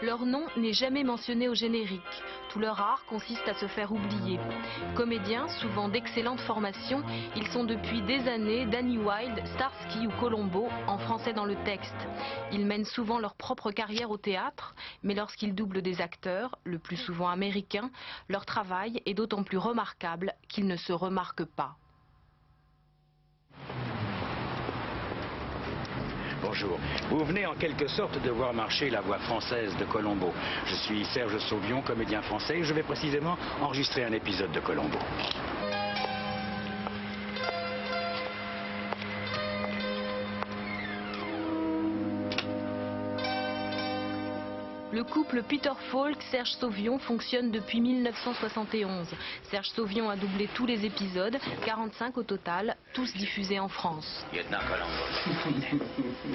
Leur nom n'est jamais mentionné au générique. Tout leur art consiste à se faire oublier. Comédiens, souvent d'excellente formation, ils sont depuis des années Danny Wilde, Starsky ou Colombo, en français dans le texte. Ils mènent souvent leur propre carrière au théâtre, mais lorsqu'ils doublent des acteurs, le plus souvent américains, leur travail est d'autant plus remarquable qu'ils ne se remarquent pas. Bonjour. Vous venez en quelque sorte de voir marcher la voix française de Colombo. Je suis Serge Sauvion, comédien français, et je vais précisément enregistrer un épisode de Colombo. Le couple Peter Falk-Serge Sauvion fonctionne depuis 1971. Serge Sauvion a doublé tous les épisodes, 45 au total, tous diffusés en France. Lieutenant Colombo.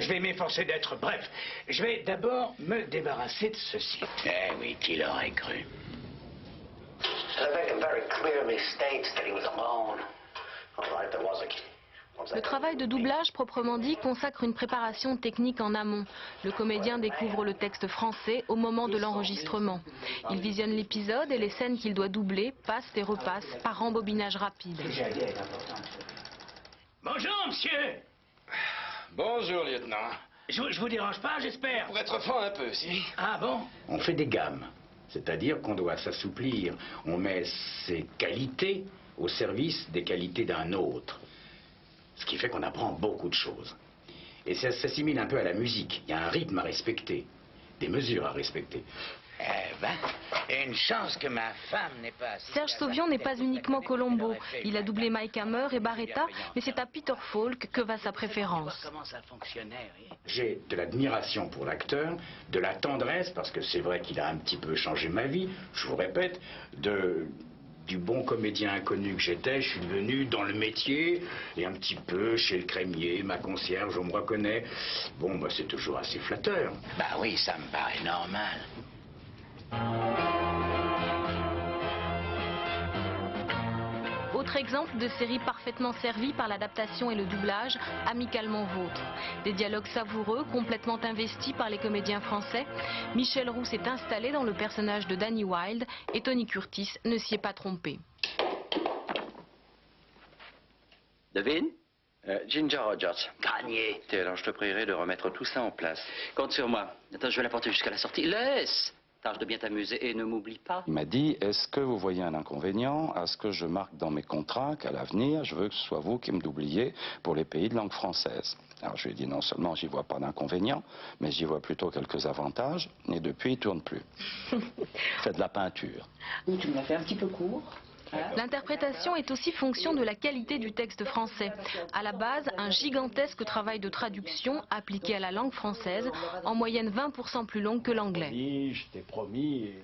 Je vais m'efforcer d'être bref. Je vais d'abord me débarrasser de ceci. Eh oui, qui l'aurait cru? Le travail de doublage proprement dit consacre une préparation technique en amont. Le comédien découvre le texte français au moment de l'enregistrement. Il visionne l'épisode et les scènes qu'il doit doubler passent et repassent par rembobinage rapide. Bonjour, monsieur. Bonjour, lieutenant. Je vous dérange pas, j'espère? Pour être franc un peu, si. Ah bon? On fait des gammes, c'est-à-dire qu'on doit s'assouplir. On met ses qualités au service des qualités d'un autre. Ce qui fait qu'on apprend beaucoup de choses. Et ça s'assimile un peu à la musique. Il y a un rythme à respecter, des mesures à respecter. Eh ben, une chance que ma femme n'est pas... Serge Sauvion n'est pas uniquement Colombo. Il a doublé Mike Hammer et Baretta, mais c'est à Peter Falk que va sa préférence. J'ai de l'admiration pour l'acteur, de la tendresse, parce que c'est vrai qu'il a un petit peu changé ma vie, je vous répète, du bon comédien inconnu que j'étais, je suis devenu dans le métier, et un petit peu chez le crémier, ma concierge, on me reconnaît. Bon, bah, c'est toujours assez flatteur. Bah oui, ça me paraît normal. Autre exemple de série parfaitement servie par l'adaptation et le doublage, Amicalement Vôtre. Des dialogues savoureux, complètement investis par les comédiens français. Michel Roux s'est installé dans le personnage de Danny Wilde et Tony Curtis ne s'y est pas trompé. Devine? Ginger Rogers. Gagné. Alors je te prierai de remettre tout ça en place. Compte sur moi. Attends, je vais la porter jusqu'à la sortie. Laisse! Tâche de bien t'amuser et ne m'oublie pas. Il m'a dit, est-ce que vous voyez un inconvénient à ce que je marque dans mes contrats qu'à l'avenir, je veux que ce soit vous qui me doubliez pour les pays de langue française? Alors je lui ai dit, non seulement j'y vois pas d'inconvénient, mais j'y vois plutôt quelques avantages, et depuis il tourne plus. Fait de la peinture. Tu me l'as fait un petit peu court. L'interprétation est aussi fonction de la qualité du texte français. À la base, un gigantesque travail de traduction appliqué à la langue française, en moyenne 20% plus long que l'anglais. Je t'ai promis,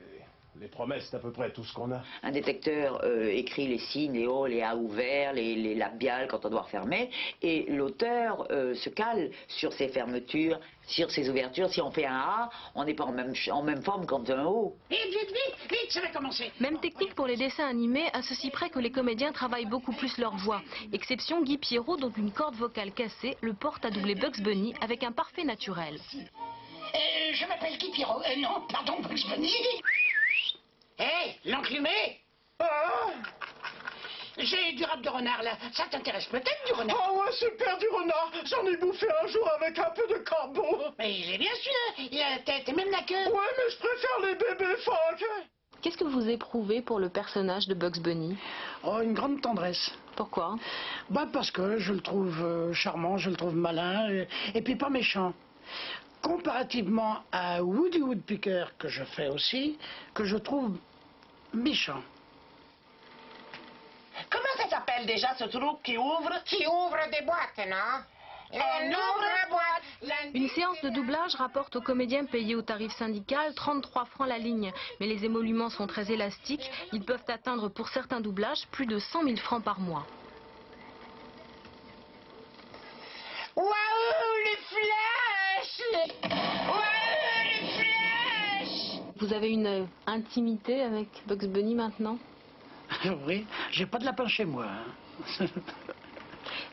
les promesses, c'est à peu près tout ce qu'on a. Un détecteur écrit les signes, les O, les A ouverts, les labiales quand on doit refermer, et l'auteur se cale sur ces fermetures, sur ces ouvertures. Si on fait un A, on n'est pas en même forme qu'en un O. Vite, ça va commencer. Même technique pour les dessins animés, à ceci près que les comédiens travaillent beaucoup plus leur voix. Exception Guy Pierrot, dont une corde vocale cassée le porte à doubler Bugs Bunny avec un parfait naturel. Je m'appelle Guy Pierrot. Non, pardon, Bugs Bunny. Hé, l'enclumé! J'ai du rap de renard là. Ça t'intéresse peut-être du renard? Ah ouais, super du renard. J'en ai bouffé un jour avec un peu de carbone. Mais il est bien celui-là. Il a la tête et même la queue. Ouais, mais je préfère les bébés phoques. Qu'est-ce que vous éprouvez pour le personnage de Bugs Bunny? Oh, une grande tendresse. Pourquoi? Bah parce que je le trouve charmant, je le trouve malin et puis pas méchant. Comparativement à Woody Woodpecker, que je fais aussi, que je trouve méchant. Comment ça s'appelle déjà ce truc qui ouvre? Qui ouvre des boîtes, non? On ouvre la boîte. Une séance de doublage rapporte aux comédiens payés au tarif syndical 33 francs la ligne. Mais les émoluments sont très élastiques. Ils peuvent atteindre pour certains doublages plus de 100 000 francs par mois. Waouh, les flèches! Waouh, les flèches! Vous avez une intimité avec Bugs Bunny maintenant? Oui, j'ai pas de lapin chez moi. Hein.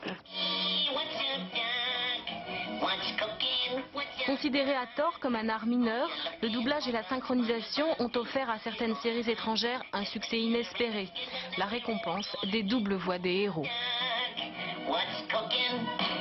What's up, Doc? What's cooking? What's Considéré à tort comme un art mineur, le doublage et la synchronisation ont offert à certaines séries étrangères un succès inespéré, la récompense des doubles voix des héros. What's cooking?